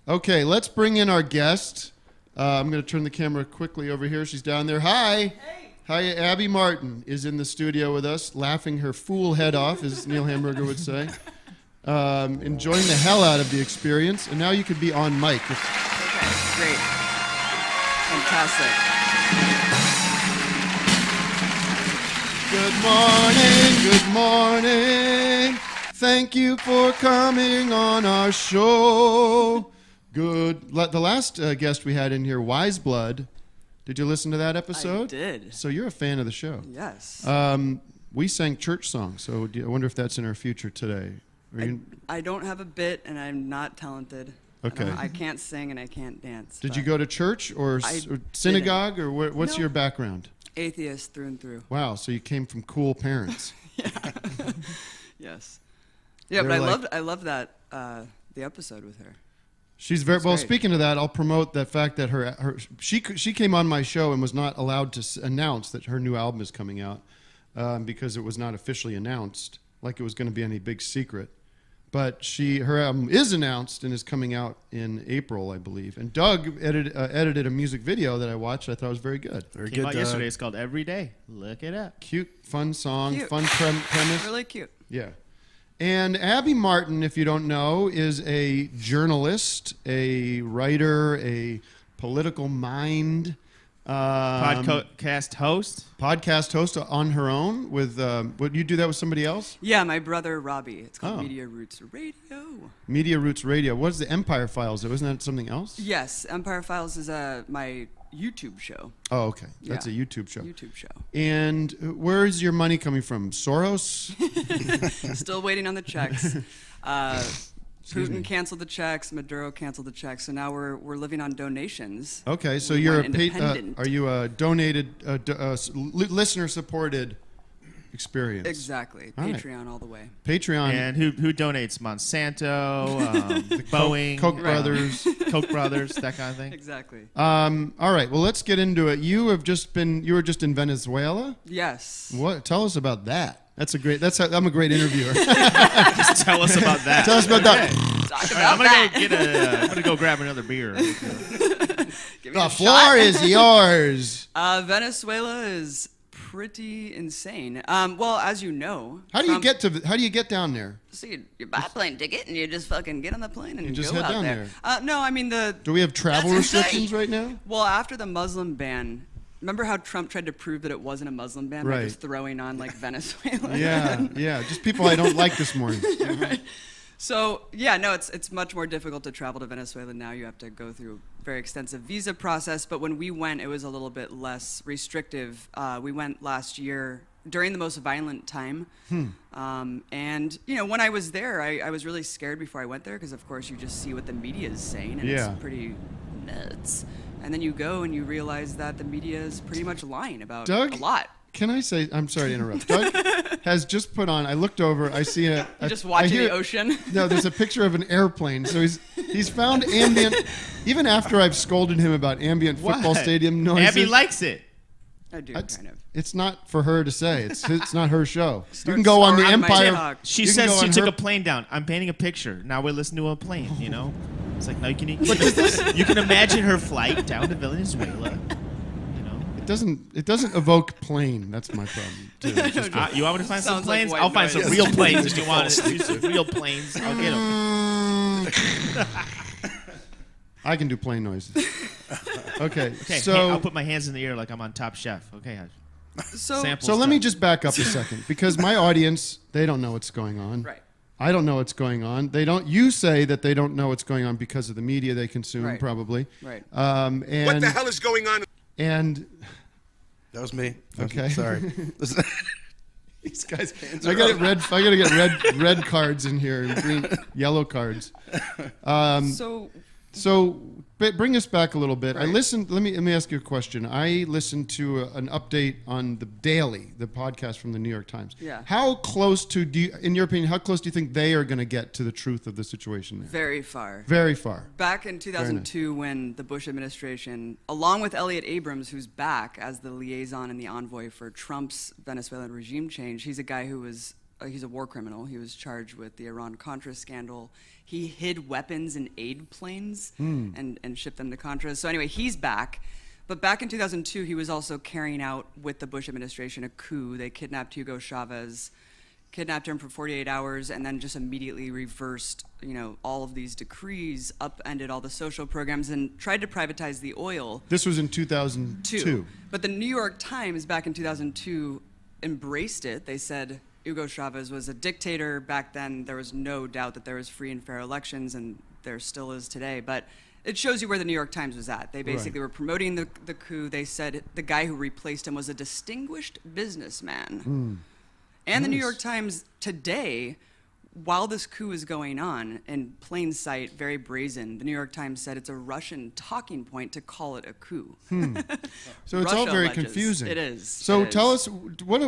Okay, let's bring in our guest. I'm going to turn the camera quickly over here. She's down there. Hi. Hey. Hi, Abby Martin is in the studio with us, laughing her fool head off, as Neil Hamburger would say. Enjoying the hell out of the experience. And now you could be on mic. Okay, great. Fantastic. Good morning. Thank you for coming on our show. Good. The last guest we had in here, Wiseblood. Did you listen to that episode? I did. So you're a fan of the show. Yes. We sang church songs, so I wonder if that's in our future today. I don't have a bit, and I'm not talented. Okay. I can't sing and I can't dance. Did you go to church or synagogue, or what's your background? Atheist through and through. Wow, so you came from cool parents. Yeah. Yes. Yeah, but I loved that the episode with her. She's very well. Great. Speaking of that, I'll promote the fact that she came on my show and was not allowed to announce that her new album is coming out because it was not officially announced, like it was going to be any big secret. But her album is announced and is coming out in April, I believe. And Doug edited a music video that I watched. I thought was very good. Very good. Came out yesterday. It's called Every Day. Look it up. Cute, fun song, Cute. fun premise. Really cute. Yeah. And Abby Martin, if you don't know, is a journalist, a writer, a political mind. Podcast host. Podcast host on her own with, would you do that with somebody else? Yeah, my brother Robbie. It's called Media Roots Radio. Media Roots Radio. What is the Empire Files? Wasn't that something else? Yes, Empire Files is my YouTube show. Oh, okay. That's a YouTube show. YouTube show. And where is your money coming from? Soros? Still waiting on the checks. Putin canceled the checks. Maduro canceled the checks. So now we're living on donations. Okay, so you're independent. Are you a donated, listener-supported experience? Exactly. All right. Patreon all the way. Patreon. And who donates? Monsanto, Boeing, Coke Brothers. Coke Brothers, that kind of thing. Exactly. All right, well, let's get into it. You were just in Venezuela? Yes. What? Tell us about that. I'm a great interviewer. Just tell us about that. Tell us about that. Talk about I'm gonna go grab another beer. The floor is yours. Venezuela is pretty insane. Well, as you know, How do you get down there? So you buy a plane ticket and you just fucking get on the plane and just go head out down there. there. No, I mean Do we have travel That's restrictions insane. right now? Well, after the Muslim ban, remember how Trump tried to prove that it wasn't a Muslim ban by Right. just throwing on like Venezuela? Yeah. Just people I don't like this morning. Right. So yeah, no, it's much more difficult to travel to Venezuela now. You have to go through a very extensive visa process. But when we went, it was a little bit less restrictive. We went last year during the most violent time. And when I was there, I was really scared before I went there because of course you just see what the media is saying and it's pretty nuts. And then you go and you realize that the media is pretty much lying about Doug, a lot. Can I say, I'm sorry to interrupt. Doug has just put on, I looked over, I see You're just watching the ocean. No, there's a picture of an airplane. So he's found ambient, even after I've scolded him about ambient football stadium noises. Abby likes it. I do, kind of. It's not for her to say. It's not her show. You Start can go on the scoring my Empire. TikTok. She You can says go she on took her- a plane down. I'm painting a picture. Now we're listening to a plane, It's like, now you can imagine her flight down to Venezuela. It doesn't evoke plane. That's my problem too. It's just You want me to find some Sounds like planes? white I'll find noise. some real planes if you want to do some real planes. I'll get them. I can do plane noises. Okay, Okay, so I'll put my hands in the air like I'm on Top Chef. Okay, So sample let me stuff. just back up a second because my audience, they don't know what's going on. Right. I don't know what's going on. They don't. You say that they don't know what's going on because of the media they consume, Right. probably. Right. And What the hell is going on? And That was me. Okay. Sorry. these guys, I gotta get red cards in here and green, yellow cards. So bring us back a little bit. Right. I listened. Let me ask you a question. I listened to an update on the Daily, the podcast from the New York Times. Yeah. How close in your opinion, how close do you think they are going to get to the truth of the situation there? Very far. Very far. Back in 2002, when the Bush administration, along with Elliot Abrams, who's back as the liaison and the envoy for Trump's Venezuelan regime change, he's a guy who was he's a war criminal. He was charged with the Iran-Contra scandal. He hid weapons in aid planes and shipped them to Contras. So anyway, he's back. But back in 2002, he was also carrying out with the Bush administration a coup. They kidnapped Hugo Chavez, kidnapped him for 48 hours, and then just immediately reversed, all of these decrees, upended all the social programs, and tried to privatize the oil. This was in 2002. But the New York Times back in 2002 embraced it. They said Hugo Chavez was a dictator. Back then, there was no doubt that there was free and fair elections, and there still is today. But it shows you where the New York Times was at. They basically were promoting the coup. They said the guy who replaced him was a distinguished businessman. And the New York Times today, while this coup is going on, in plain sight, very brazen, the New York Times said it's a Russian talking point to call it a coup. So it's all very confusing. It is. So tell us, what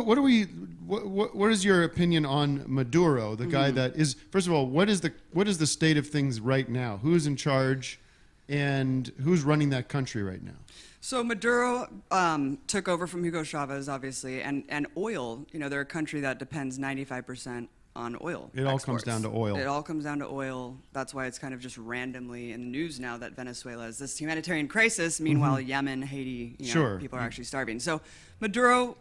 is your opinion on Maduro, the guy that is, first of all, what is the state of things right now? Who's in charge and who's running that country right now? So Maduro took over from Hugo Chavez, obviously, and oil. They're a country that depends 95% on oil. It all comes down to oil. It all comes down to oil. That's why it's kind of just randomly in the news now that Venezuela is this humanitarian crisis. Meanwhile, Yemen, Haiti, people are actually starving. So Maduro,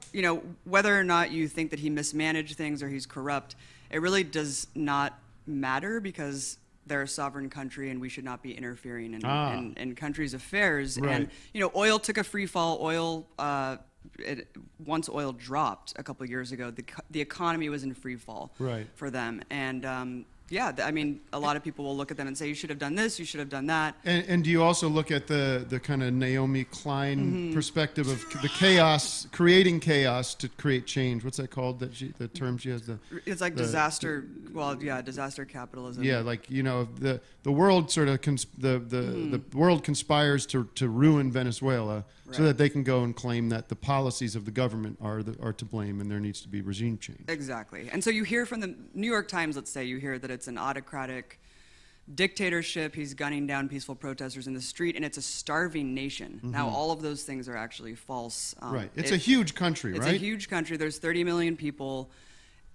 whether or not you think that he mismanaged things or he's corrupt, it really does not matter because they're a sovereign country and we should not be interfering in countries' affairs. Right. And, oil took a free fall. Once oil dropped a couple of years ago, the economy was in free fall for them. And a lot of people will look at them and say, you should have done this, you should have done that. And do you also look at the kind of Naomi Klein perspective of the chaos, creating chaos to create change? What's that called? The term she has? It's like disaster. Disaster capitalism. Yeah, like the world sort of the world conspires to ruin Venezuela so that they can go and claim that the policies of the government are to blame and there needs to be regime change. Exactly. And so you hear from the New York Times, let's say, you hear that it's an autocratic dictatorship, he's gunning down peaceful protesters in the street, and it's a starving nation. Now, all of those things are actually false. It's a huge country, right? It's a huge country. There's 30 million people.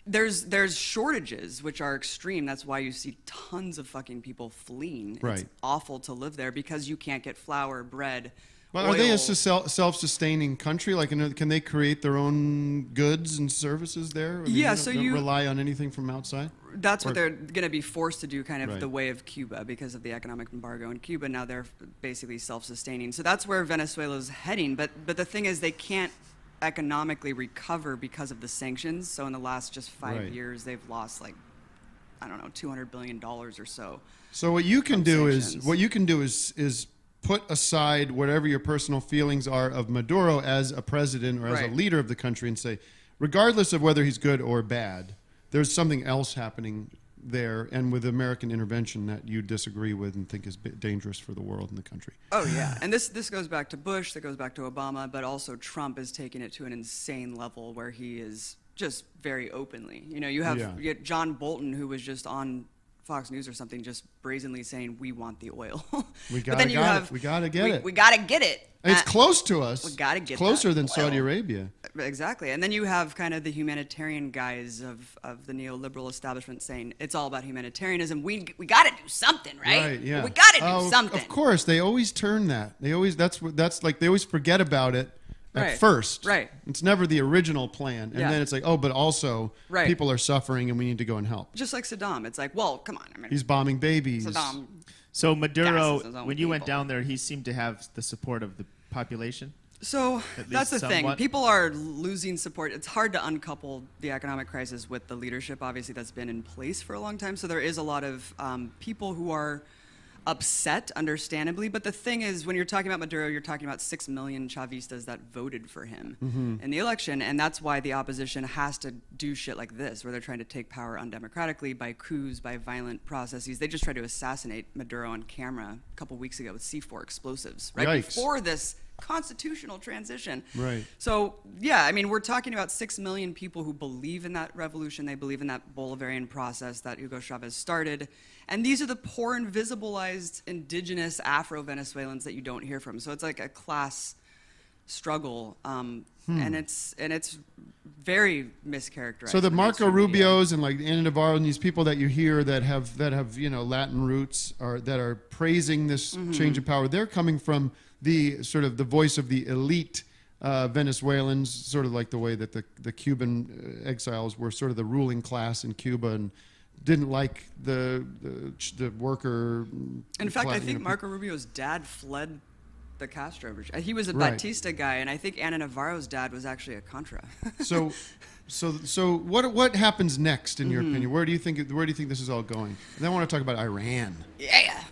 There's shortages, which are extreme. That's why you see tons of fucking people fleeing. Right. It's awful to live there because you can't get flour, bread, Well, oil. are they a self-sustaining country? Like, can they create their own goods and services there? So don't you rely on anything from outside. That's what they're going to be forced to do, kind of the way of Cuba, because of the economic embargo in Cuba. Now they're basically self-sustaining. So that's where Venezuela's heading. But the thing is, they can't economically recover because of the sanctions. So in the last just 5 years, they've lost $200 billion or so. So what you can do is put aside whatever your personal feelings are of Maduro as a president or as a leader of the country and say, regardless of whether he's good or bad, there's something else happening there and with American intervention that you disagree with and think is dangerous for the world and the country. Oh, yeah. And this goes back to Bush, that goes back to Obama, but also Trump is taking it to an insane level where he is just very openly. You have John Bolton, who was just on Fox News or something, just brazenly saying, we want the oil. We gotta get it. We gotta get it. It's close to us. We gotta get closer than oil. Saudi Arabia. Exactly. And then you have kind of the humanitarian guys of the neoliberal establishment saying it's all about humanitarianism. We gotta do something, right? Right, yeah. We gotta do something. Of course, they always turn that. They always they always forget about it at first. Right. It's never the original plan. And then it's like, but also people are suffering and we need to go and help. Just like Saddam. It's like, well, come on. He's bombing babies. Saddam. So Maduro, when you went down there, he seemed to have the support of the population? So that's the thing. somewhat? People are losing support. It's hard to uncouple the economic crisis with the leadership, obviously, that's been in place for a long time. So there is a lot of people who are upset, understandably. But the thing is, when you're talking about Maduro, you're talking about 6 million Chavistas that voted for him in the election. And that's why the opposition has to do shit like this, where they're trying to take power undemocratically by coups, by violent processes. They just tried to assassinate Maduro on camera a couple weeks ago with C4 explosives, right Yikes. before this constitutional transition. Right. So, yeah, I mean, we're talking about 6 million people who believe in that revolution. They believe in that Bolivarian process that Hugo Chavez started. And these are the poor, invisibilized, indigenous Afro-Venezuelans that you don't hear from. So it's like a class struggle, and it's very mischaracterized. So the in Marco mainstream media. Rubios and like Ana Navarro and these people that you hear that have Latin roots that are praising this change of power, they're coming from the sort of the voice of the elite Venezuelans, sort of like the way that the Cuban exiles were sort of the ruling class in Cuba and didn't like the worker. In fact, class, I think Marco Rubio's dad fled the Castro regime. He was a Right. Batista guy, and I think Ana Navarro's dad was actually a Contra. So what happens next in your opinion? Where do you think this is all going? And then I want to talk about Iran. Yeah.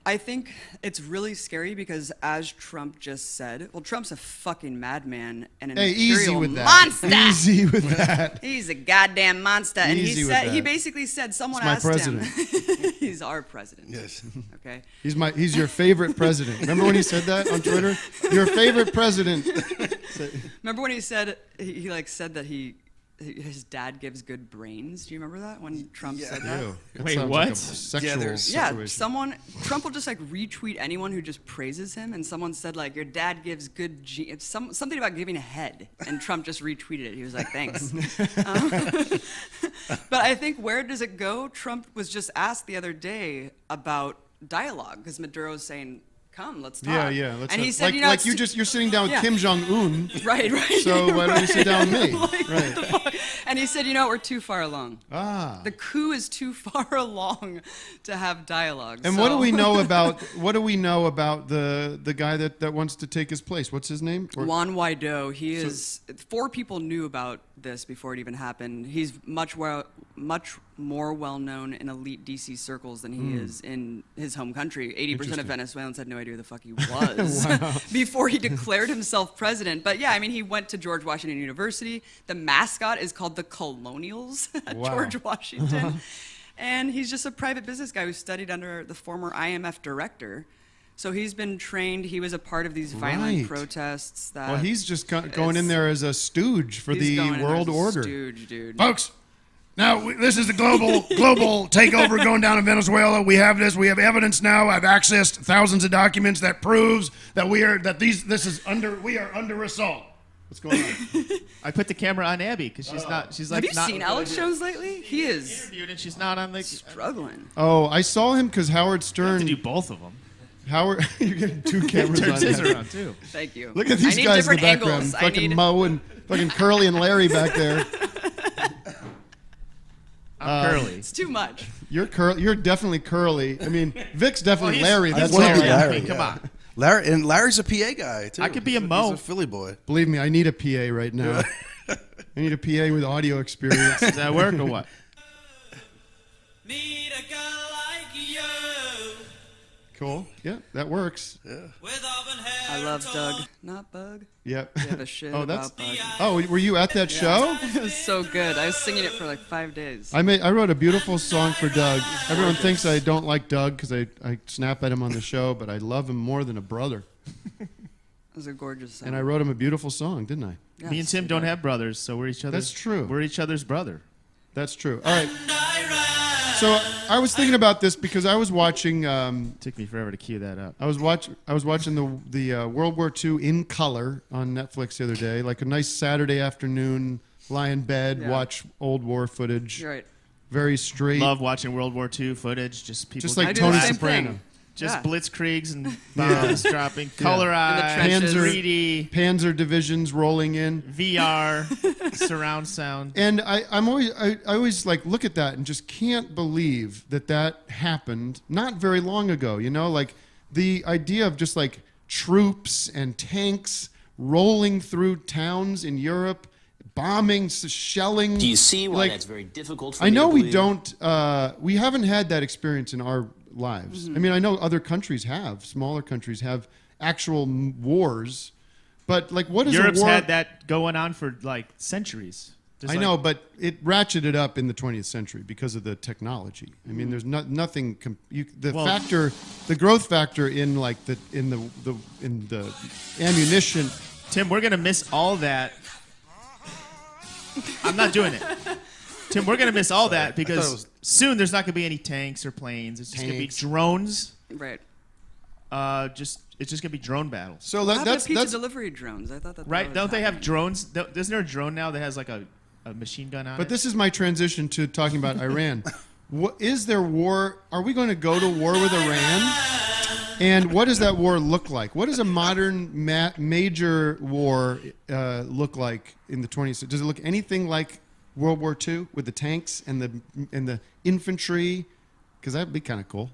I think it's really scary because, as Trump just said, well, Trump's a fucking madman and an Easy imperial with that. monster. Easy with that. He's a goddamn monster. And Easy with he that. basically said, someone He's my asked president. him. He's our president. Yes. Okay. He's your favorite president. Remember when he said that on Twitter? Your favorite president. Remember when he said he said that his dad gives good brains? Do you remember that when Trump said that? Ew. That Wait, sounds what? Like a sexual Yeah, situation. Trump will just like retweet anyone who just praises him, and someone said like, your dad gives good something about giving a head, and Trump just retweeted it. He was like, thanks. But I think, where does it go? Trump was just asked the other day about dialogue because Maduro's saying, come, let's talk. Yeah. And he said, you're sitting down with Yeah. Kim Jong Un. right. So why don't you sit down with me? Like, Right. And he said, we're too far along. Ah. The coup is too far along to have dialogue. And so. what do we know about the guy that wants to take his place? What's his name? Juan Guaido, he is. 4 people knew about this before it even happened. He's much more well known in elite DC circles than he is in his home country. 80% of Interesting. Venezuelans had no idea who the fuck he was before he declared himself president. But yeah, I mean, he went to George Washington University. The mascot is called the Colonials at Wow. George Washington. And he's just a private business guy who studied under the former IMF director. So he's been trained. He was a part of these violent Right. protests. Well, he's just going in there as a stooge for He's the going in there world as a order. stooge, dude. Folks, now this is the global takeover going down in Venezuela. We have this. We have evidence now. I've accessed thousands of documents that proves that we are under assault. What's going on? I put the camera on Abby because she's not. She's like Have you not seen Alex shows lately? He is interviewed and she's not on the. struggling. Oh, I saw him because Howard I have Stern. to do both of them. You're getting 2 cameras Turn on. his there. around too. Thank you. Look at I these need guys in the different background. angles. I Fucking need- Mo and fucking Curly and Larry back there. I'm Curly. It's too much. You're definitely Curly. I mean, Vic's definitely he's- Larry. he's That's wanna all be right. Larry. I mean, come yeah. on. Larry's a PA guy too. I could be a He's Mo. He's a Philly boy. Believe me, I need a PA right now. I need a PA with audio experience. Does that work or what? Meet a girl like you Cool. Yeah, that works. with auburn hair. I love and Doug, tall. not Bug. Yep. We have a shit Oh, that's. about Bug. Oh, were you at that show? It was so good. I was singing it for like 5 days. I wrote a beautiful song for Doug. Everyone thinks I don't like Doug because I snap at him on the show, but I love him more than a brother. It was a gorgeous song. And I wrote him a beautiful song, didn't I? Yeah, Me and Tim don't have brothers, so we're each other's. That's true. We're each other's brother. That's true. All right. So I was thinking about this because I was watching. Took me forever to cue that up. I was watching the World War II in color on Netflix the other day, like a nice Saturday afternoon, lie in bed, Yeah. watch old war footage. You're right. Very straight. Love watching World War II footage. Just people. Just like I do Tony the same Soprano. thing. Just Yeah. blitzkriegs and bombs dropping, In color the eyes, trenches. 3D, Panzer divisions rolling in. VR, surround sound. And I always like look at that and just can't believe that happened not very long ago. You know, like the idea of just like troops and tanks rolling through towns in Europe, bombing, shelling. Do you see why like, that's very difficult for I me to know we believe? don't. We haven't had that experience in our lives. I mean, I know other countries have. Smaller countries have actual wars, but like, what is Europe's a war? had that going on for like centuries. There's I like- know, but it ratcheted up in the 20th century because of the technology. I mean, there's nothing. The growth factor in like in the ammunition. Tim, we're gonna miss all that. I'm not doing it. Tim, we're gonna miss all that I thought it because was- soon there's not gonna be any tanks or planes. It's just gonna be Tanks. drones. Right. It's just gonna be drone battles. So What happened that's to pizza that's delivery drones. I thought that Right? was Don't they have happening. drones? Isn't there a drone now that has like a machine gun on it? But this is my transition to talking about Iran. What is there war? Are we going to go to war with Iran? And what does that war look like? What does a modern major war look like in the 20th? Does it look anything like World War II with the tanks and the infantry? Because that'd be kind of cool.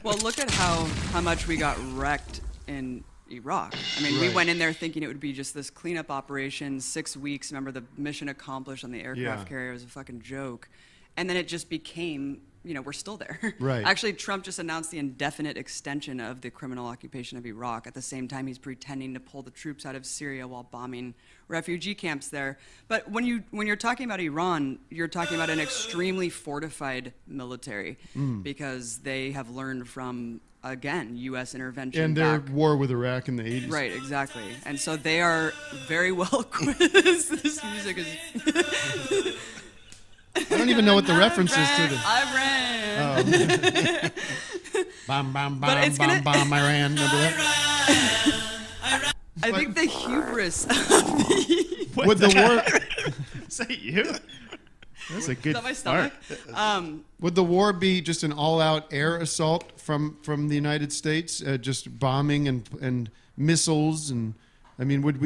Well, look at how much we got wrecked in Iraq. I mean, we Right. went in there thinking it would be just this cleanup operation, 6 weeks. Remember, the mission accomplished on the aircraft Yeah. carrier was a fucking joke. And then it just became, we're still there. Right. Actually, Trump just announced the indefinite extension of the criminal occupation of Iraq. At the same time, he's pretending to pull the troops out of Syria while bombing refugee camps there. But when you're talking about Iran, you're talking about an extremely fortified military because they have learned from, again, U.S. intervention. And their back. war with Iraq in the 80s. Right, exactly. And so they are very well equipped. This music is... I don't even know what the reference is to this. Iran. Bam, bam, But bam, it's bam, gonna- bam, Iran. Remember that? I think the hubris. With the war, Is that you? That's a good Is that my stomach? would the war be just an all-out air assault from the United States, just bombing and missiles and? I mean, would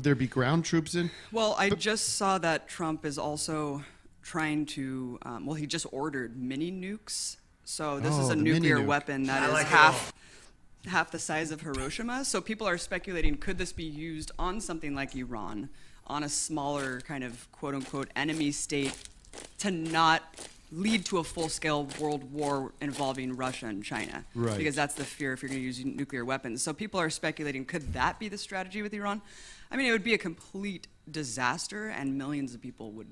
there be ground troops in? Well, I just saw that Trump is also trying to. He just ordered mini nukes. So this is Oh, a the mini nuclear nuke. weapon that is half the size of Hiroshima. So people are speculating, could this be used on something like Iran, on a smaller kind of quote unquote enemy state, to not lead to a full-scale world war involving Russia and China. Right. Because that's the fear if you're going to use nuclear weapons. So people are speculating, could that be the strategy with Iran? I mean, it would be a complete disaster, and millions of people would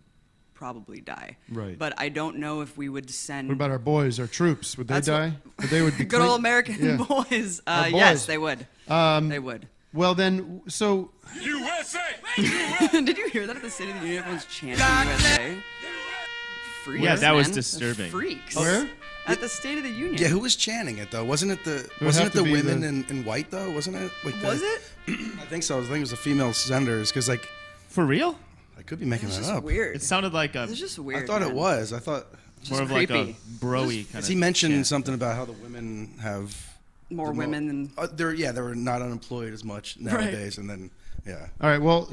probably die. Right. But I don't know if we would send... What about our boys, our troops? Would they That's what- die? They would be Good old American Yeah. boys. Our Yes, boys. they would. They would. Well, then, so USA! Did you hear that at the State of the Union? Everyone's chanting USA. Freaks, Yeah, that was man. disturbing. Freaks. Where? At the State of the Union. Yeah, who was chanting it though? Wasn't it the would have to be women the- in white though? Wasn't it? Like Was the, it? I think so. I think it was the female senators because like For real? I could be making It's that just up. weird. It sounded like a It's just weird. I thought it man. was. I thought more just of like a creepy. broy kind because of. he mentioned chant. something about how the women have More the mo- women than... they were not unemployed as much nowadays, and then yeah. all right. Well,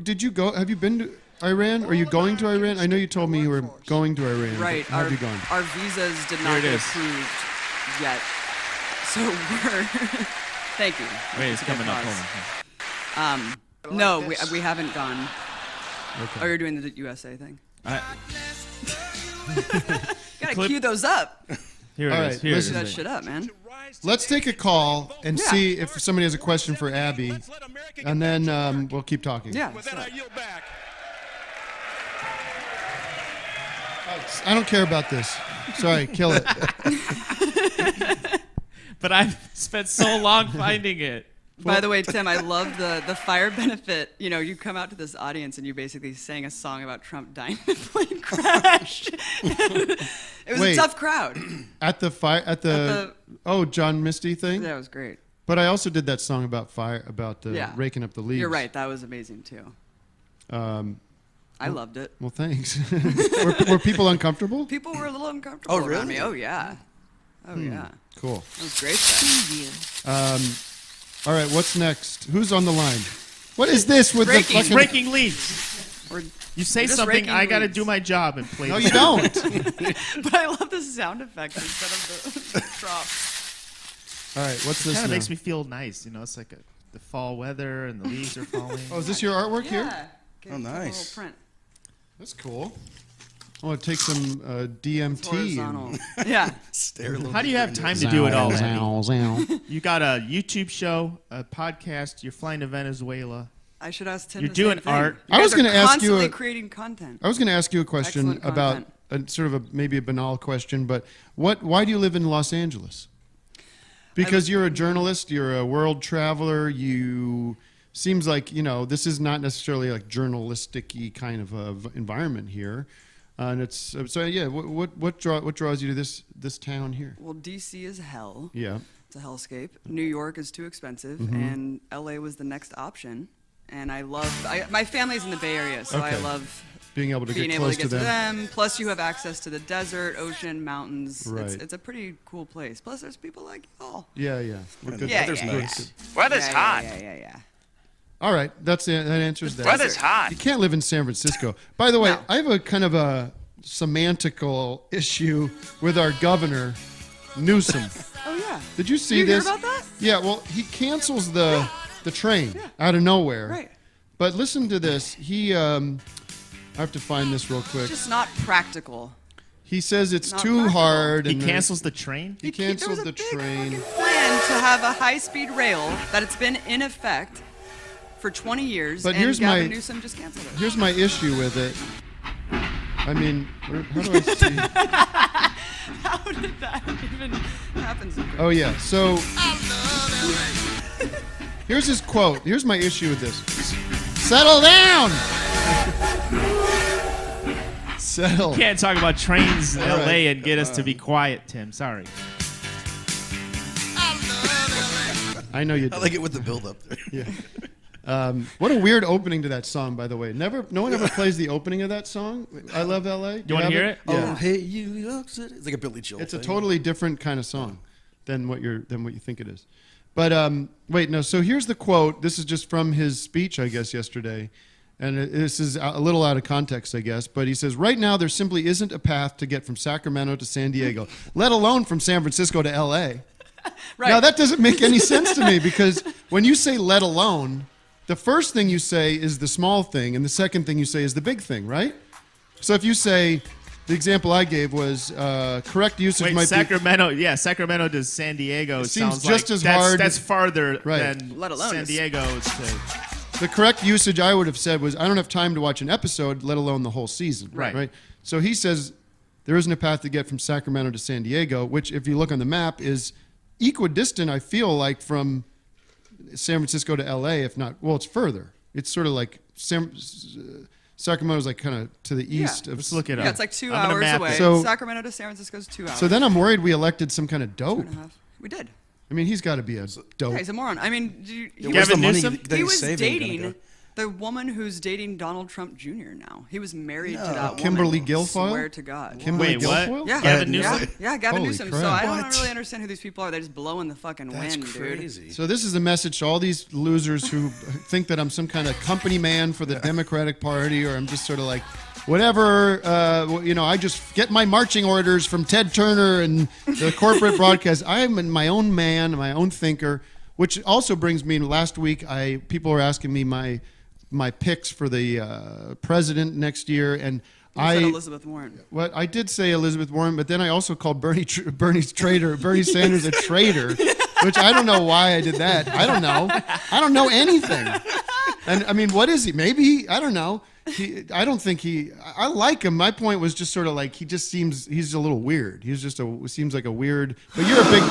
did you go? Have you been to Iran? Are you going to Iran? I know you told me you were going to Iran. but Right. Have you gone? Our visas did Here not it get is. approved yet. So we're... Thank you. Wait, it's That's a good coming up. cause. Hold on. No, we haven't gone. Okay. Oh, you're doing the USA thing. I- Gotta Clip- cue those up. Here it All is. right, Here it listen Do is. that shit up, man. Let's take a call and Yeah. see if somebody has a question for Abby, and then we'll keep talking. Yeah. With that, I yield back. I don't care about this. Sorry, kill it. But I've spent so long finding it. By the way, Tim, I love the fire benefit. You know, you come out to this audience and you basically sang a song about Trump dying in a plane crash. It was Wait. a tough crowd. At the John Misty thing. That was great. But I also did that song about fire, about Yeah. raking up the leaves. You're right. That was amazing too. I loved it. Well, thanks. were people uncomfortable? People were a little uncomfortable Oh, around really? me. Oh yeah. Oh yeah. Cool. That was great stuff. All right, what's next? Who's on the line? What is this with Breaking. the fucking... Breaking leads. We're- You say We're just something, raking I got to leads. do my job and play. No, the you song. don't. but I love the sound effects instead of the drop. All right, what's this Kind of now? makes me feel nice. You know, it's like the fall weather and the leaves are falling. Oh, is this your artwork here? Yeah. Get Oh, a nice. little print. That's cool. I want to take some DMT. Horizontal. Yeah. Stare a little How do you have deeper time into to do it all, Abby? Zow. You got a YouTube show, a podcast. You're flying to Venezuela. I should ask Tim. You're the doing same thing. art. You I was guys are gonna ask you constantly a- creating content. I was going to ask you a question Excellent about content. sort of maybe a banal question, but why do you live in Los Angeles? Because you're a journalist, you're a world traveler, you seems like, this is not necessarily like journalistic-y kind of environment here. And it's so yeah. What draws you to this town here? Well, D.C. is hell. Yeah. It's a hellscape. New York is too expensive, Mm-hmm. and L.A. was the next option. And my family's in the Bay Area, so I Okay. love Being able to being get able close to get to them. them. Plus, you have access to the desert, ocean, mountains. Right. It's a pretty cool place. Plus, there's people like y'all. Yeah, yeah. We're good. Yeah, Weather's yeah, nice. yeah. Weather's Yeah, hot. Yeah. All right, that answers that. Weather's hot. You can't live in San Francisco. By the way, No. I have a kind of a semantical issue with our governor, Newsom. Oh yeah. Did you see You hear this? about that? Yeah. Well, he cancels the train out of nowhere. Right. But listen to this. He I have to find this real quick. It's just not practical. He says it's Not too practical. hard. He and cancels the train. He canceled the train. Plan to have a high-speed rail that it's been in effect for 20 years, But and here's Gavin my- Newsom just canceled it. Here's my issue with it. I mean, how do I see? How did that even happen? So quick? Oh yeah. So here's his quote. Here's my issue with this. Settle down. Settle. Can't talk about trains in All LA right. and get us to be quiet, Tim. Sorry. I know you I did. like it with the build up there. Yeah. What a weird opening to that song, by the way. No one ever plays the opening of that song. I Love L.A. You wanna have hear it? Yeah. Oh, hey, New York City. It's like a Billy Joel It's a thing. totally different kind of song than what you think it is. But wait, no. So here's the quote. This is just from his speech, I guess, yesterday, and this is a little out of context, I guess. But he says, "Right now, there simply isn't a path to get from Sacramento to San Diego, let alone from San Francisco to L.A." Right. Now that doesn't make any sense to me because when you say "let alone," the first thing you say is the small thing, and the second thing you say is the big thing, right? So if you say, the example I gave was correct usage Wait, might Sacramento. Yeah, Sacramento to San Diego. It seems sounds just like as that's, hard- That's farther Right. than Let alone San it's- Diego to. be the correct usage I would have said was I don't have time to watch an episode, let alone the whole season. Right. Right. So he says there isn't a path to get from Sacramento to San Diego, which if you look on the map is equidistant. I feel like from San Francisco to L.A. If not, well, it's further. It's sort of like Sacramento's like kind of to the east of. Let's look it up. Yeah, it's like 2 I'm gonna hours map away. it. So- Sacramento to San Francisco is 2 hours. So then I'm worried we elected some kind of dope. 2.5. We did. I mean, he's got to be a dope. Yeah, he's a moron. I mean, he Where's the Gavin money Newsom? that he he's was saving gonna dating go? the woman who's dating Donald Trump Jr. now. He was married to that Kimberly woman. Guilfoyle? Swear to God. Kimberly Wait, what? Guilfoyle? Yeah, Gavin yeah, Newsom? yeah, Gavin Holy Newsom. crap. So I What? don't really understand who these people are. They just blow in the fucking That's wind, dude. crazy. So this is a message to all these losers who think that I'm some kind of company man for the Democratic Party, or I'm just sort of like, whatever, I just get my marching orders from Ted Turner and the corporate broadcast. I am my own man, my own thinker, which also brings me, last week, people were asking me my picks for the president next year, and You said Elizabeth Warren. What I did say Elizabeth Warren, but then I also called Bernie Sanders a traitor, which I don't know why I did that. I don't know anything. And I mean, what is he? Maybe I don't know. I don't think I like him. My point was just sort of like he's a little weird. Seems like a weird. But you're a big.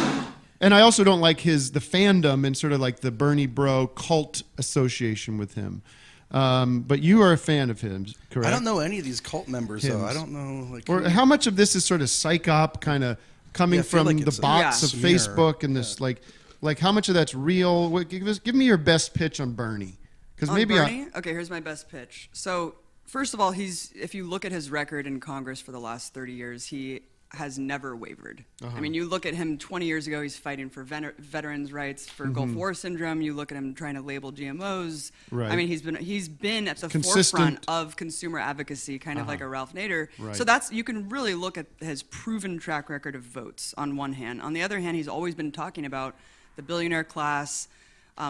And I also don't like the fandom and sort of like the Bernie bro cult association with him. But you are a fan of him, correct? I don't know any of these cult members, though. Hymns. I don't know. Like, Or how much of this is sort of psych op kind of coming Yeah, I feel from like the it's a bots of smear. Facebook and this like how much of that's real? Give me your best pitch on Bernie, because On maybe Bernie? Okay, here's my best pitch. So, first of all, if you look at his record in Congress for the last 30 years, he has never wavered. I mean, you look at him 20 years ago, he's fighting for veterans' rights, for Gulf War syndrome. You look at him trying to label GMOs. Right. I mean, he's been at the Consistent. forefront of consumer advocacy, kind of like a Ralph Nader. Right. So you can really look at his proven track record of votes on one hand. On the other hand, he's always been talking about the billionaire class,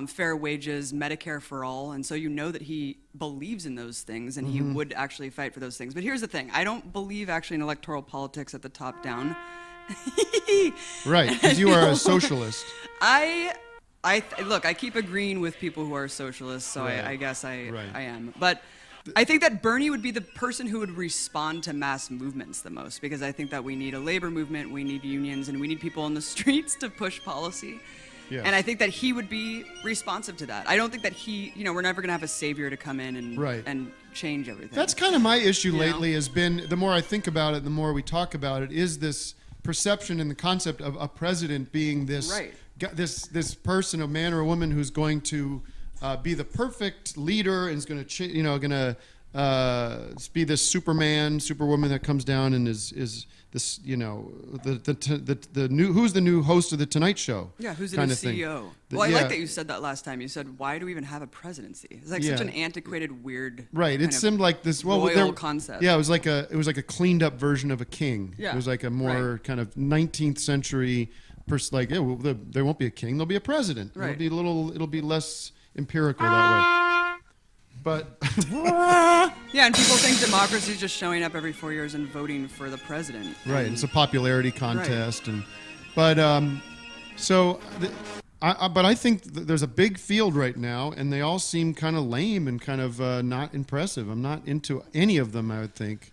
fair wages, Medicare for all, and so you know that he believes in those things and he would actually fight for those things. But here's the thing: I don't believe actually in electoral politics at the top down. right, because you are a socialist. Look, I keep agreeing with people who are socialists, so Right. I guess I Right. am. But I think that Bernie would be the person who would respond to mass movements the most, because I think that we need a labor movement, we need unions, and we need people in the streets to push policy. Yes. And I think that he would be responsive to that. I don't think that we're never going to have a savior to come in and change everything. That's kind of my issue You know? lately. Has been the more I think about it, the more we talk about it. Is this perception and the concept of a president being this this person, a man or a woman who's going to be the perfect leader and is going to be this superwoman that comes down and is this the new who's the new host of the Tonight Show? Yeah, who's the kind new of thing. CEO? Well, I like that you said that last time. You said, why do we even have a presidency? It's like such an antiquated, weird. Right. It seemed like this royal concept. Yeah, it was like a cleaned up version of a king. Yeah. It was like a more kind of 19th century there won't be a king, there'll be a president. Right. It'll be less empirical that way. But yeah, and people think democracy is just showing up every 4 years and voting for the president. Right, And it's a popularity contest, but I think there's a big field right now, and they all seem kind of lame and kind of not impressive. I'm not into any of them. I would think,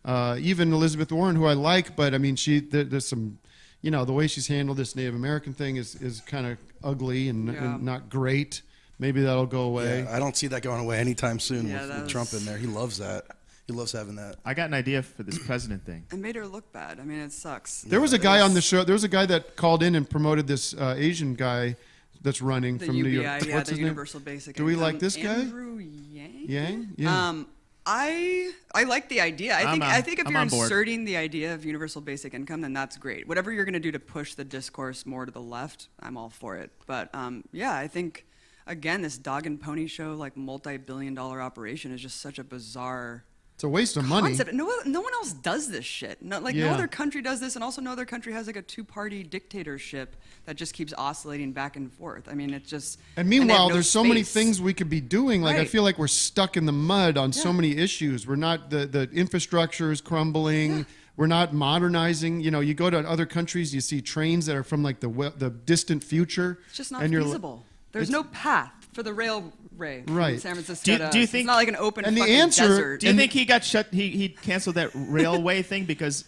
even Elizabeth Warren, who I like, but I mean, there's some, the way she's handled this Native American thing is kind of ugly and not great. Maybe that'll go away. Yeah, I don't see that going away anytime soon Yeah, with Trump in there. He loves that. He loves having that. I got an idea for this president thing. It made her look bad. I mean, it sucks. There was a guy on the show. There was a guy that called in and promoted this Asian guy that's running The from UBI, New York. What's his Universal Basic Do we Income. like this guy? Andrew Yang? Yang? Yeah. I like the idea. I think if I'm you're on board. inserting the idea of universal basic income, then that's great. Whatever you're going to do to push the discourse more to the left, I'm all for it. But I think again, this dog and pony show, like multi-billion-dollar operation, is just such a bizarre. It's a waste of money. Concept. No one else does this shit. No other country does this, and also no other country has like a two-party dictatorship that just keeps oscillating back and forth. I mean, it's just. And meanwhile, they have no there's so many space. things we could be doing. Like I Right. feel like we're stuck in the mud on so many issues. We're not the infrastructure is crumbling. Yeah. We're not modernizing. You go to other countries, you see trains that are from like the distant future. It's just not and you're li- feasible. There's no path for the railway from Right. San Francisco. Do you to us. think- it's not like an open And the fucking answer- desert? Do you think he got shut? He canceled that railway thing because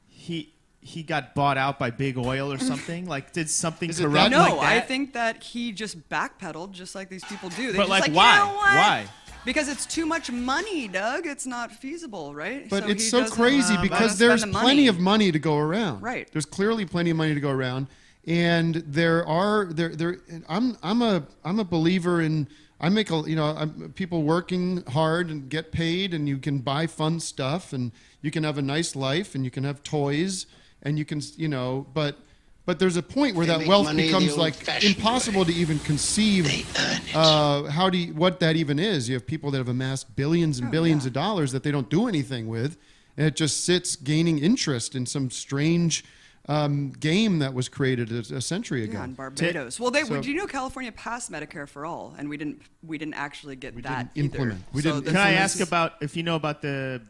he got bought out by big oil or something? Like, did something Is it corrupt that- No, like that? I think that he just backpedaled, just like these people do. They But just like, you why? know what? Why? Because it's too much money, Doug. It's not feasible, right? But it's he so doesn't crazy wanna because spend there's the plenty of money to go around. Right. There's clearly plenty of money to go around, and I'm a believer in. I make people working hard and get paid, and you can buy fun stuff, and you can have a nice life, and you can have toys, and you can but there's a point where that make wealth money the becomes like old-fashioned impossible to even conceive. What that even is? You have people that have amassed billions and billions of dollars that they don't do anything with, and it just sits gaining interest in some strange game that was created a century ago. Yeah, in Barbados. Well, So- do you know California passed Medicare for all, and we didn't actually get that didn't implement. either. We didn't this Can I is- ask about if you know about the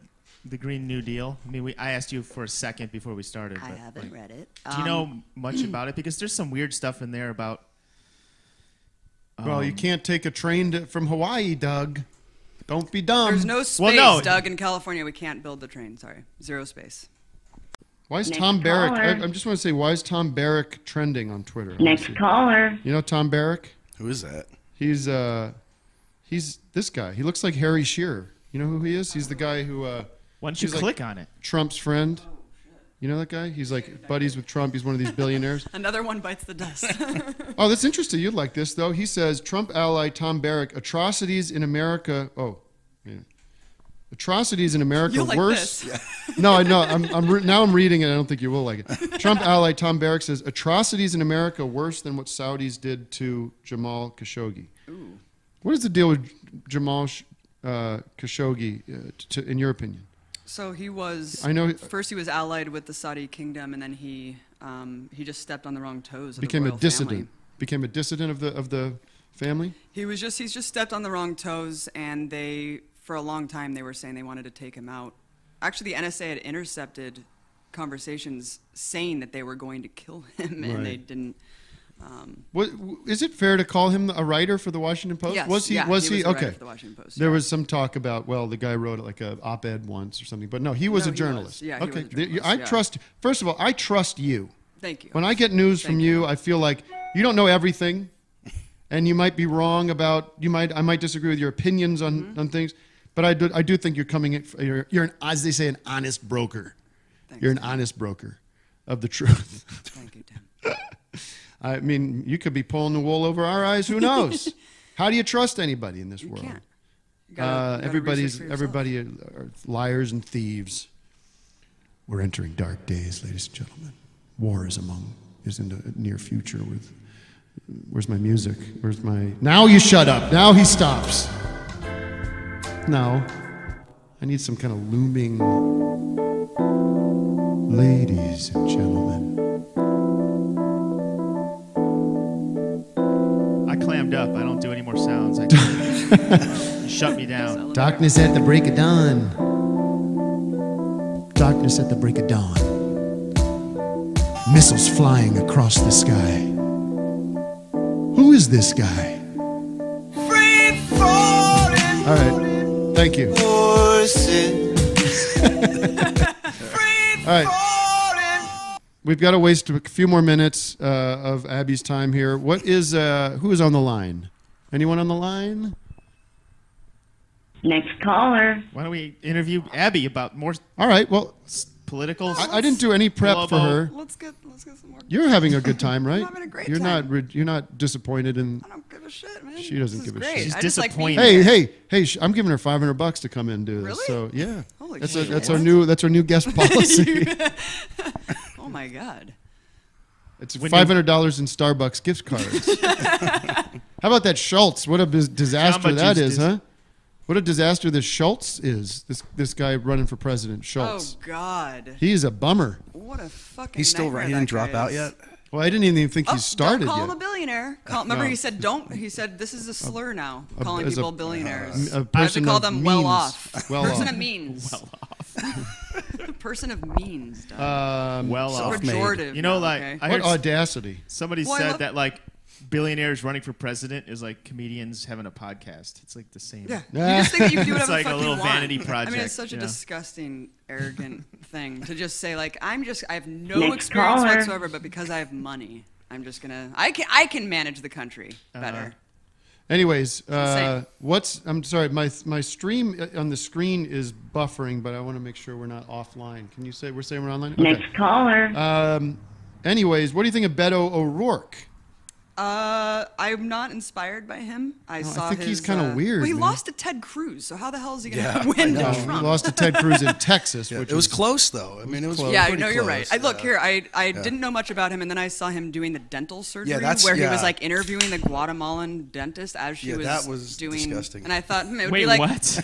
Green New Deal? I mean, I asked you for a second before we started. I but, haven't read it. Do you know much about it? Because there's some weird stuff in there about. Well, you can't take a train from Hawaii, Doug. Don't be dumb. There's no space, Well, no. Doug. In California, we can't build the train. Sorry, zero space. Why is Next Tom Barrack? caller. I just want to say, why is Tom Barrack trending on Twitter? Next caller. You know Tom Barrack? Who is that? He's this guy. He looks like Harry Shearer. You know who he is? He's the guy who Why don't you he's like- click on it? Trump's friend. You know that guy? He's like buddies with Trump. He's one of these billionaires. Another one bites the dust. Oh, that's interesting. You'd like this, though. He says, Trump ally Tom Barrack, atrocities in America. Oh, yeah. Atrocities in America You'll like worse. this. No, I know. Now I'm reading it. I don't think you will like it. Trump ally Tom Barrack says, atrocities in America worse than what Saudis did to Jamal Khashoggi. Ooh. What is the deal with Jamal Khashoggi, in your opinion? So he was. I know- First, he was allied with the Saudi kingdom, and then he just stepped on the wrong toes. Of Became the a royal dissident. family. Became a dissident of the family. He's just stepped on the wrong toes, and for a long time they were saying they wanted to take him out. Actually, the NSA had intercepted conversations saying that they were going to kill him, and they Right. didn't. What, is it fair to call him a writer for the Washington Post? Yes, was he? yeah, was he he? was a writer Okay. for the Washington Post, There yeah. was some talk about, well, the guy wrote like a op-ed once or something, but no, he was No, a he journalist. was. Yeah, he was okay. a journalist, I yeah. trust. First of all, I trust you. Thank you. When I get news from Thank you, I feel like You don't know everything, and you might be wrong about. I might disagree with your opinions on things, but I do think you're coming in. You're an, as they say, an honest broker. Thanks, You're an Tim. honest broker of the truth. Thank you, Tim. I mean, you could be pulling the wool over our eyes. Who knows? How do you trust anybody in this world? Can't. You gotta research for yourself. Everybody are liars and thieves. We're entering dark days, ladies and gentlemen. War is in the near future. Where's my music? Where's my? Now you shut up. Now he stops. No, I need some kind of looming. Ladies and gentlemen. I clammed up. I don't do any more sounds. You shut me down. Darkness at the break of dawn. Darkness at the break of dawn. Missiles flying across the sky. Who is this guy? Free falling All right. Thank you. free All right. falling. We've got to waste a few more minutes of Abby's time here. Who is on the line? Anyone on the line? Next caller. Why don't we interview Abby about more All right. Well, political? I didn't do any prep for her. Let's get some more. You're having a good time, right? I'm having a great you're time. You're not disappointed in. I don't give a shit, man. She doesn't This is give a great. shit. She's I just like being disappointed. here. Hey! I'm giving her $500 to come in and do this. Really? So yeah, Holy that's shit. that's our new guest policy. Oh my god. It's $500 in Starbucks gift cards. How about that Schultz? What a disaster Jamba that Juice is, huh? What a disaster this Schultz is. This guy running for president, Schultz. Oh god. He's a bummer. What a fucking. He's still nightmare right. He didn't that guy drop out is. yet. Well, I didn't even think Oh, he started don't call yet. him a billionaire. Remember, No. he said don't. He said this is a slur now, calling as a- people billionaires. a I have to person call of them well means. off. Well person off. of means. Well off. Person of means. Doug. Well off. Self-made. Pejorative. You know, now, like okay? I What heard audacity. somebody Well, I said love- that like billionaires running for president is like comedians having a podcast. It's like the same. Yeah, you just think that you can do It's whatever like the a fuck little you want. vanity I mean, project, it's such a you know? disgusting, arrogant thing to just say like I have no Next experience caller. whatsoever, but because I have money, I'm just gonna I can manage the country better. Anyways, insane. I'm sorry, my stream on the screen is buffering, but I want to make sure we're not offline. Can you say we're saying we're online? Okay. Next caller. Anyways, what do you think of Beto O'Rourke? I'm not inspired by him. I saw think he's his, kinda weird, Well, he man. lost to Ted Cruz, so how the hell is he gonna Yeah, win I know. to He Trump? lost to Ted Cruz in Texas, which It was is- close though. I mean, it was close. Yeah, pretty no, you're close. right. Look Yeah. here, I didn't know much about him, and then I saw him doing the dental surgery, that's- where he yeah. was like interviewing the Guatemalan dentist as she Yeah, was, that was doing. disgusting. And I thought, it would Wait, be like, what?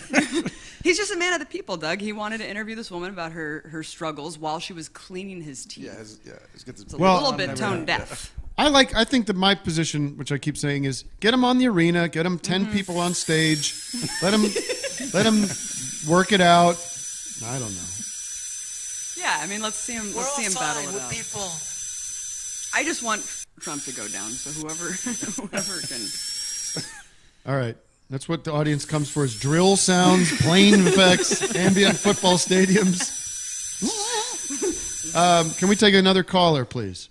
he's just a man of the people, Doug. He wanted to interview this woman about her struggles while she was cleaning his teeth. It's got this It's a Well, little I've bit never tone had- deaf. I think that my position, which I keep saying, is get him on the arena, get him 10 Mm-hmm. people on stage, let him work it out. I don't know. Yeah, I mean, let's see him battle it out. people. I just want Trump to go down, so whoever can. All right. That's what the audience comes for: is drill sounds, plane effects, ambient football stadiums. Can we take another caller, please?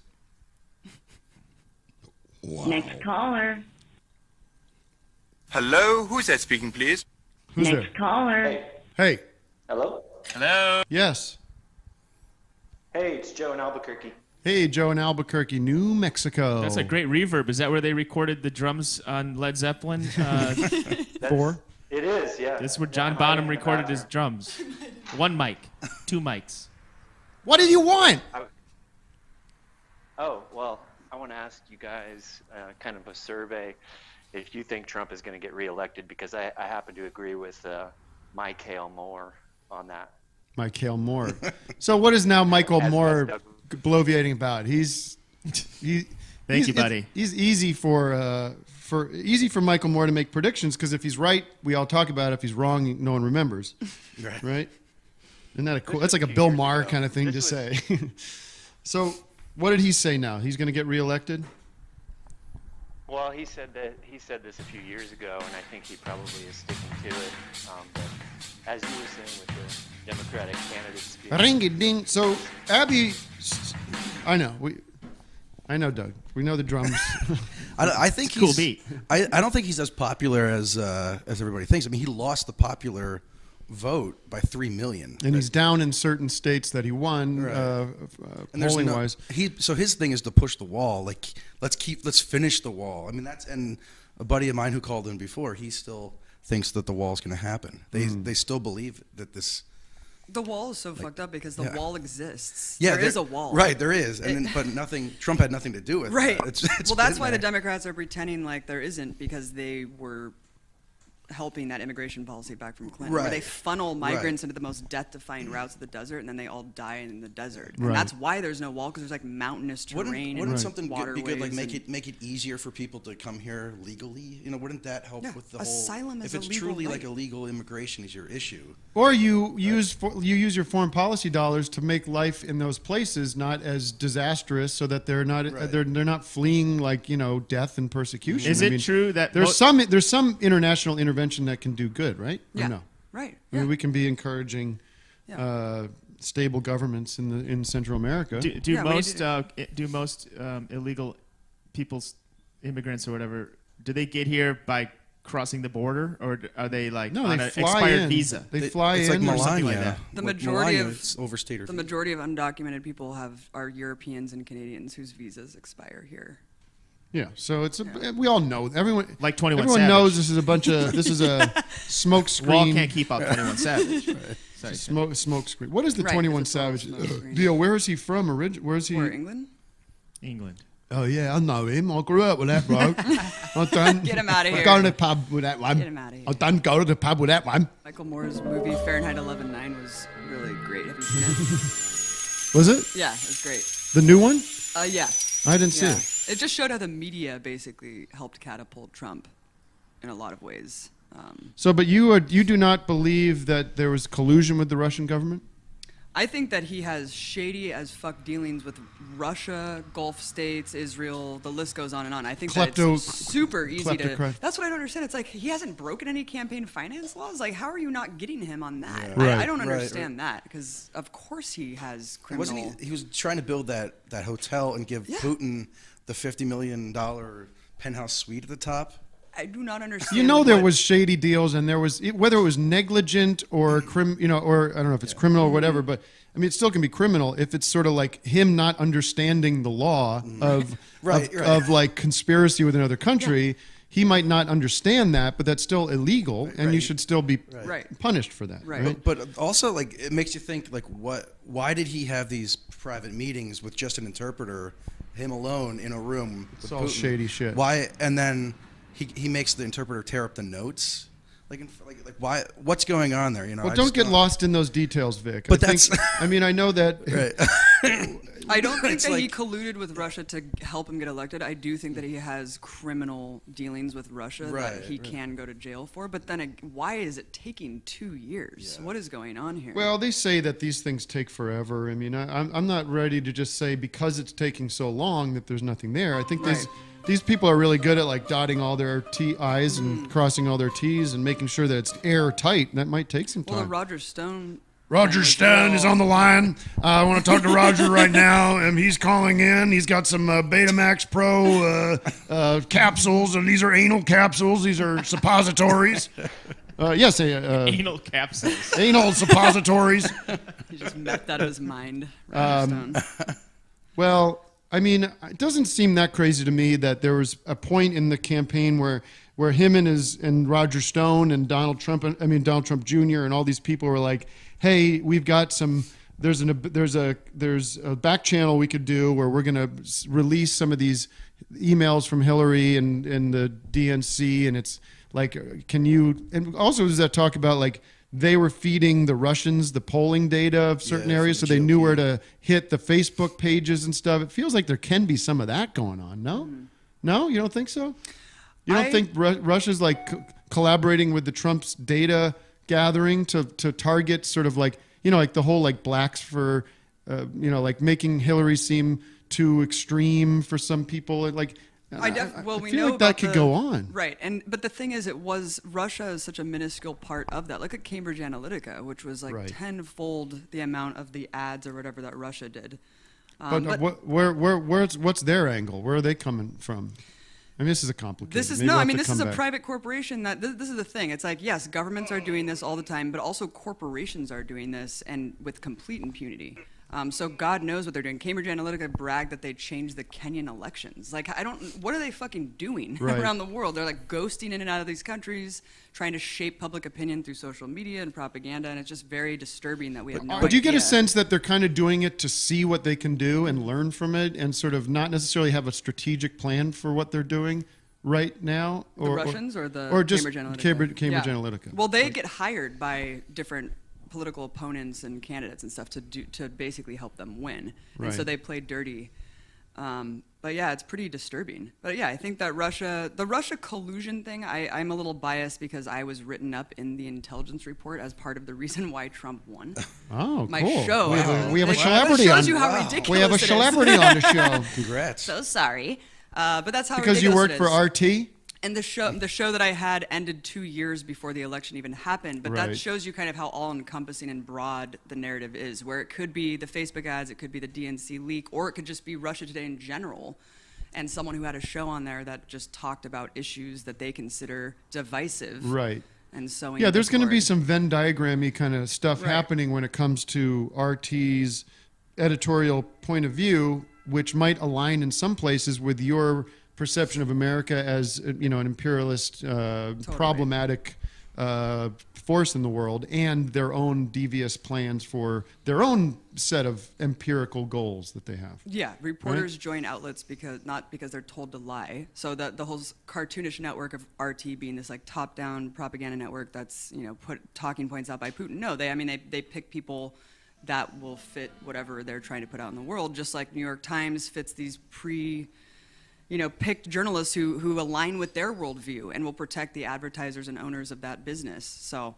Next caller. Hello, who's that speaking, please? Who's Next caller. Hey. Hello? Hello. Yes. Hey, it's Joe in Albuquerque. Hey, Joe in Albuquerque, New Mexico. That's a great reverb. Is that where they recorded the drums on Led Zeppelin? Four. It is, yeah. This is where Yeah, John I'm Bonham hiding in the recorded his bathroom. drums. One mic, two mics. What do you want? Oh, well, I want to ask you guys kind of a survey if you think Trump is going to get reelected, because I happen to agree with Michael Moore on that. Michael Moore. So what is now Michael As Moore Doug- bloviating about? Thank you, he's- buddy. He's easy for Michael Moore to make predictions, because if he's right, we all talk about it. If he's wrong, no one remembers. Right? Isn't that a cool? That's like a Bill Maher kind of thing to say. So what did he say now? He's going to get reelected? Well, he said this a few years ago, and I think he probably is sticking to it. But as you were saying with the Democratic candidates, Ring a ding. So Abby, I know I know, Doug. We know the drums. I think Cool he's beat. I don't think he's as popular as everybody thinks. I mean, he lost the popular vote by 3 million. And he's down in certain states that he won, Right. And there's polling wise. So his thing is to push the wall. Like, let's finish the wall. I mean, and a buddy of mine who called in before, he still thinks that the wall's going to happen. They still believe that this. The wall is so fucked up because the wall exists. Yeah, there is a wall. Right, there is, but nothing. Trump had nothing to do with Right. it. It's well, that's been why the there. Democrats are pretending like there isn't, because they were helping that immigration policy back from Clinton, where Right. they funnel migrants Right. into the most death-defying routes of the desert, and then they all die in the desert. Right. And that's why there's no wall, because there's like mountainous terrain Wouldn't and something be good? Like waterways make it easier for people to come here legally? You know, wouldn't that help Yeah, with the asylum whole? is If it's a legal truly right. like illegal immigration is your issue. Or you use your foreign policy dollars to make life in those places not as disastrous, so that they're not Right. they're not fleeing like death and persecution. Is it true that there's some international intervention that can do good, right? Or Yeah. no? Right. I mean, we can be encouraging stable governments in Central America. Do Yeah, we most illegal people's immigrants or whatever, do they get here by crossing the border, or are they like no, on they an fly expired in. visa? They fly it's in like or something Melania. like that. The With majority Melania, of- it's overstayed her The visa. majority of undocumented people are Europeans and Canadians whose visas expire here. Yeah, so we all know everyone. Like 21 everyone Savage. knows this is a smoke screen. Wall can't keep out 21 Savage. Sorry. Smoke screen. What is the Right, 21 'cause it's all Savage smoke screen. deal? Where is he from? Where is he? Or England? England. Oh yeah, I know him. I grew up with that bloke. I done Get him outta I here. go to the pub with that one. Get him outta here. I done go to the pub with that one. Michael Moore's movie Fahrenheit 11/9 was really great. Have you seen Was it it? Yeah, it was great. the new one? Yeah. I didn't see Yeah. it. It just showed how the media basically helped catapult Trump in a lot of ways. So, but you do not believe that there was collusion with the Russian government? I think that he has shady as fuck dealings with Russia, Gulf states, Israel. The list goes on and on. I think that it's super easy to. kleptocrat. That's what I don't understand. It's like he hasn't broken any campaign finance laws. Like, how are you not getting him on that? Right. I don't Right, understand that, because of course he has criminal. Wasn't he was trying to build that hotel and give Putin the $50 million penthouse suite at the top. I do not understand. You know there what- was shady deals, and there was whether it was negligent or or I don't know if it's criminal or whatever, but I mean it still can be criminal if it's sort of like him not understanding the law of Right. of like conspiracy with another country. He might not understand that, but that's still illegal, and you should still be Right. punished for that. Right. Right. But also, like, it makes you think, like, why did he have these private meetings with just an interpreter, him alone in a room with It's all Putin? shady shit. Why? And then he makes the interpreter tear up the notes. Like why? What's going on there? You know. Well, I don't just get lost in those details, Vic. But I think, I mean, I know that. Right. I don't think It's that he like- colluded with Russia to help him get elected. I do think that he has criminal dealings with Russia Right, that he right. can go to jail for. But then, why is it taking 2 years? What is going on here? Well, they say that these things take forever. I mean, I'm not ready to just say because it's taking so long that there's nothing there. I think Right. these people are really good at like dotting all their I's and crossing all their T's and making sure that it's airtight. That might take some well, the time. Roger Stone. Roger thing as Stone is well. on the line. I want to talk to Roger right now. He's calling in. He's got some Betamax Pro capsules, and these are anal capsules. These are suppositories. Yes, Anal capsules. anal suppositories. He just met that of his mind. Roger Stone. Well, I mean, it doesn't seem that crazy to me that there was a point in the campaign where him and Roger Stone and Donald Trump Jr. and all these people were like, "Hey, we've got some. There's a back channel we could do where we're gonna release some of these emails from Hillary and the DNC, and it's like, can you?" And also, does that talk about like they were feeding the Russians the polling data of certain Yeah, areas, so from the they knew GOP. where to hit the Facebook pages and stuff. It feels like there can be some of that going on. No, no, you don't think so? You don't think Russia's like collaborating with the Trump's data gathering to target sort of like, like the whole like blacks for, like making Hillary seem too extreme for some people. Like, we feel know like that about could go on. Right, but the thing is, Russia is such a minuscule part of that. Look at Cambridge Analytica, which was like Right. tenfold the amount of the ads or whatever that Russia did. But what's their angle? Where are they coming from? I mean, this is a complicated. This is Maybe no. we'll I have mean, to this is come a back. private corporation. This is the thing. It's like, yes, governments are doing this all the time, but also corporations are doing this, and with complete impunity. So God knows what they're doing. Cambridge Analytica bragged that they changed the Kenyan elections. Like, what are they fucking doing Right. around the world? They're like ghosting in and out of these countries, trying to shape public opinion through social media and propaganda, and it's just very disturbing that we have no idea. But do you get a sense that they're kind of doing it to see what they can do and learn from it, and sort of not necessarily have a strategic plan for what they're doing right now? The Russians or the just Cambridge Analytica? Cambridge Yeah. Analytica. Well, they get hired by different political opponents and candidates and stuff to basically help them win, and so Right. they play dirty. But yeah, it's pretty disturbing. But yeah, I think that the Russia collusion thing, I'm a little biased because I was written up in the intelligence report as part of the reason why Trump won. Oh, My cool. show. We have a It celebrity shows on. you how ridiculous We have a it is. celebrity on the show Congrats. So sorry, but that's how because you ridiculous worked it is. for RT. And the show that I had ended 2 years before the election even happened, but Right. that shows you kind of how all-encompassing and broad the narrative is, where it could be the Facebook ads, it could be the DNC leak, or it could just be Russia Today in general, and someone who had a show on there that just talked about issues that they consider divisive. Right. And sowing Yeah, there's going to be discord. some Venn diagrammy kind of stuff Right. happening when it comes to RT's editorial point of view, which might align in some places with your perception of America as an imperialist, problematic force in the world, and their own devious plans for their own set of empirical goals that they have. Yeah, reporters join outlets not because they're told to lie. So the whole cartoonish network of RT being this like top-down propaganda network that's put talking points out by Putin. No, they pick people that will fit whatever they're trying to put out in the world. Just like New York Times fits these picked journalists who align with their worldview and will protect the advertisers and owners of that business. So.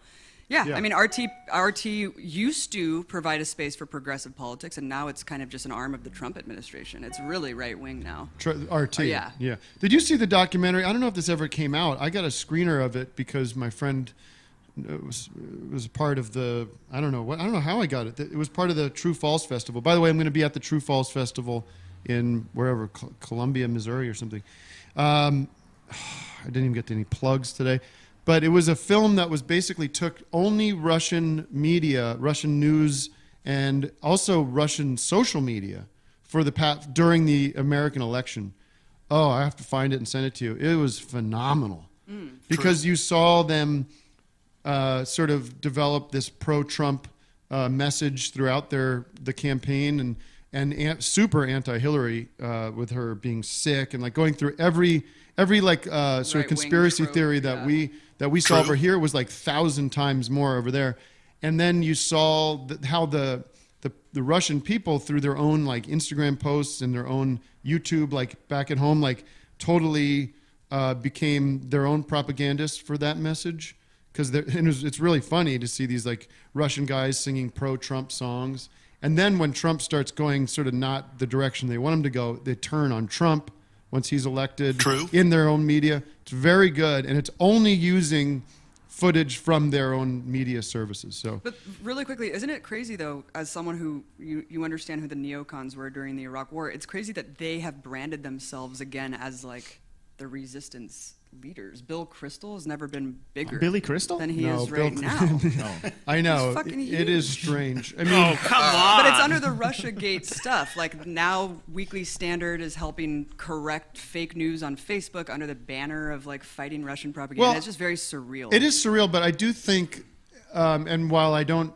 Yeah, Yeah. I mean, RT used to provide a space for progressive politics, and now it's kind of just an arm of the Trump administration. It's really right-wing now. RT. Oh, yeah. Yeah. Did you see the documentary? I don't know if this ever came out. I got a screener of it because my friend was part of the. I don't know how I got it. It was part of the True False Festival. By the way, I'm going to be at the True False Festival in wherever, Columbia, Missouri, or something. I didn't even get to any plugs today. But it was a film that was basically took only Russian media, Russian news, and also Russian social media for during the American election. Oh, I have to find it and send it to you. It was phenomenal because you saw them sort of develop this pro-Trump message throughout the campaign and super anti-Hillary with her being sick and like going through every like sort of Right-wing conspiracy trope, theory that we saw over here was like 1,000 times more over there. And then you saw how the Russian people through their own like Instagram posts and their own YouTube, like back at home, like totally became their own propagandists for that message. Because it's really funny to see these like Russian guys singing pro-Trump songs. And then when Trump starts going sort of not the direction they want him to go, they turn on Trump once he's elected in their own media. It's very good. And it's only using footage from their own media services. So, But really quickly, isn't it crazy though, as someone who you understand who the neocons were during the Iraq War, it's crazy that they have branded themselves again as like the resistance leaders. Bill Kristol has never been bigger Billy Crystal? than he No, is Bill right now. I know He's fucking it is huge. strange. I mean, Come on. But it's under the Russiagate stuff. Like now, Weekly Standard is helping correct fake news on Facebook under the banner of like fighting Russian propaganda. Well, it's just very surreal. it is surreal, but I do think, and while I don't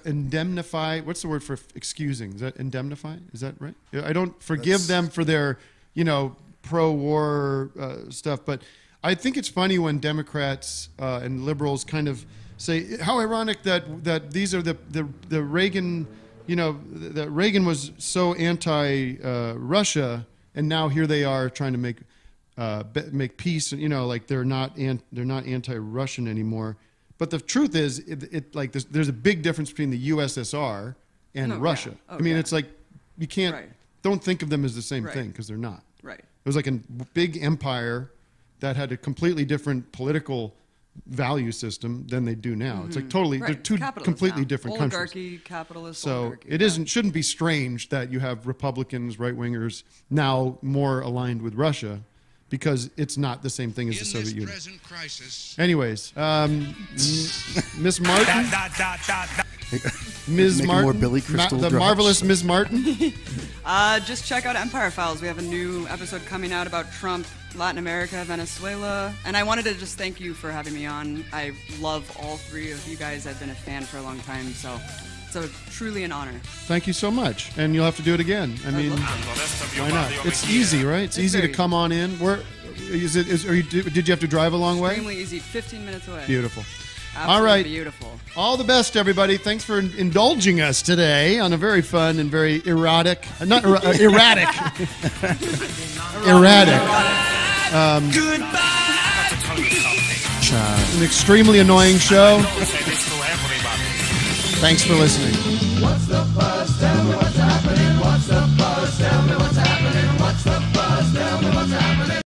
indemnify, what's the word for excusing? Is that indemnify? Is that right? I don't forgive them for their, pro-war stuff, but I think it's funny when Democrats and liberals kind of say, how ironic that these are the Reagan, that Reagan was so anti-Russia, and now here they are trying to make peace, like they're not anti-Russian anymore. But the truth is, there's a big difference between the USSR and Oh, yeah. Russia. Oh, I mean, yeah. it's like you can't Right. don't think of them as the same Right. thing because they're not. Right. It was like a big empire that had a completely different political value system than they do now. It's like totally, they're Right, two capitalist completely now. different Oligarchy, countries. capitalist, So oligarchy, it shouldn't be strange that you have Republicans, right-wingers now more aligned with Russia, because it's not the same thing as the Soviet Union. Anyways, Miss Martin, Ms. Make Martin, more Billy Crystal the drops. marvelous Ms. Martin. Just check out Empire Files. We have a new episode coming out about Trump, Latin America, Venezuela. And I wanted to just thank you for having me on. I love all three of you guys. I've been a fan for a long time, so it's truly an honor. Thank you so much, and you'll have to do it again. I mean, why not? It's easy, right? It's easy to very come on in. Where is it? Did you have to drive a long way? Extremely easy, 15 minutes away. Beautiful. Absolutely All right. beautiful. All the best, everybody. Thanks for indulging us today on a very fun and very erratic, not erratic, erratic. An extremely annoying show. Thanks for listening. What's the buzz? Tell me what's